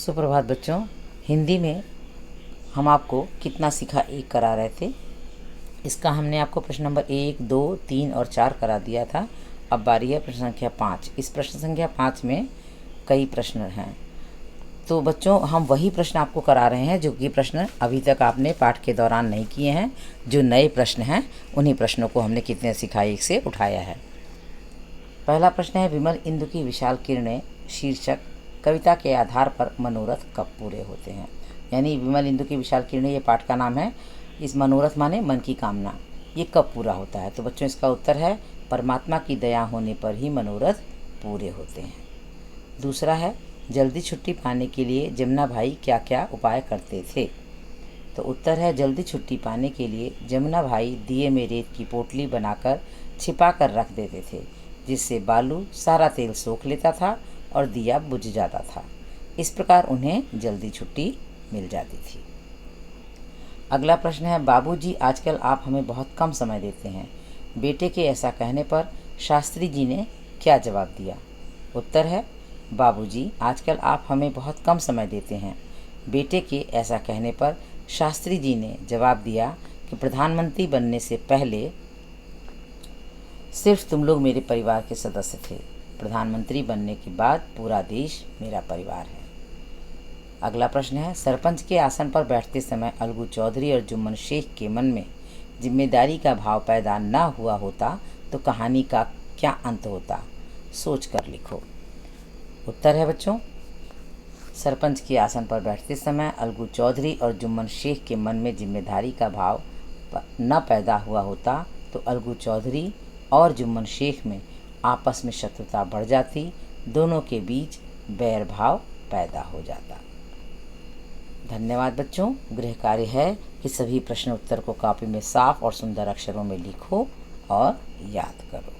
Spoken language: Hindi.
सुप्रभात बच्चों। हिंदी में हम आपको कितना सीखा एक करा रहे थे। इसका हमने आपको प्रश्न नंबर 1, 2, 3 और 4 करा दिया था। अब बारी है प्रश्न संख्या 5। इस प्रश्न संख्या 5 में कई प्रश्न हैं। तो बच्चों हम वही प्रश्न आपको करा रहे हैं जो कि प्रश्न अभी तक आपने पाठ के दौरान नहीं किए हैं। जो नए प्रश्न हैं उन्हीं प्रश्नों को हमने कितने सीखा एक से उठाया है। पहला प्रश्न है, विमल इंदु की विशाल किरणें शीर्षक कविता के आधार पर मनोरथ कब पूरे होते हैं। यानी विमल इंदु की विशाल किरणें ये पाठ का नाम है। इस मनोरथ माने मन की कामना, ये कब पूरा होता है। तो बच्चों इसका उत्तर है परमात्मा की दया होने पर ही मनोरथ पूरे होते हैं। दूसरा है, जल्दी छुट्टी पाने के लिए जमुना भाई क्या क्या उपाय करते थे। तो उत्तर है जल्दी छुट्टी पाने के लिए जमुना भाई दिए में रेत की पोटली बनाकर छिपा कर रख देते थे, जिससे बालू सारा तेल सोख लेता था और दिया बुझ जाता था। इस प्रकार उन्हें जल्दी छुट्टी मिल जाती थी। अगला प्रश्न है, बाबूजी आजकल आप हमें बहुत कम समय देते हैं। बेटे के ऐसा कहने पर शास्त्री जी ने क्या जवाब दिया। उत्तर है, बाबूजी आजकल आप हमें बहुत कम समय देते हैं। बेटे के ऐसा कहने पर शास्त्री जी ने जवाब दिया कि प्रधानमंत्री बनने से पहले सिर्फ तुम लोग मेरे परिवार के सदस्य थे। प्रधानमंत्री बनने के बाद पूरा देश मेरा परिवार है। अगला प्रश्न है, सरपंच के आसन पर बैठते समय अलगू चौधरी और जुम्मन शेख के मन में जिम्मेदारी का भाव पैदा न हुआ होता तो कहानी का क्या अंत होता। सोच कर लिखो। उत्तर है बच्चों, सरपंच के आसन पर बैठते समय अलगू चौधरी और जुम्मन शेख के मन में जिम्मेदारी का भाव न पैदा हुआ होता तो अलगू चौधरी और जुम्मन शेख में आपस में शत्रुता बढ़ जाती, दोनों के बीच बैर भाव पैदा हो जाता। धन्यवाद बच्चों। गृह कार्य है कि सभी प्रश्न उत्तर को कॉपी में साफ और सुंदर अक्षरों में लिखो और याद करो।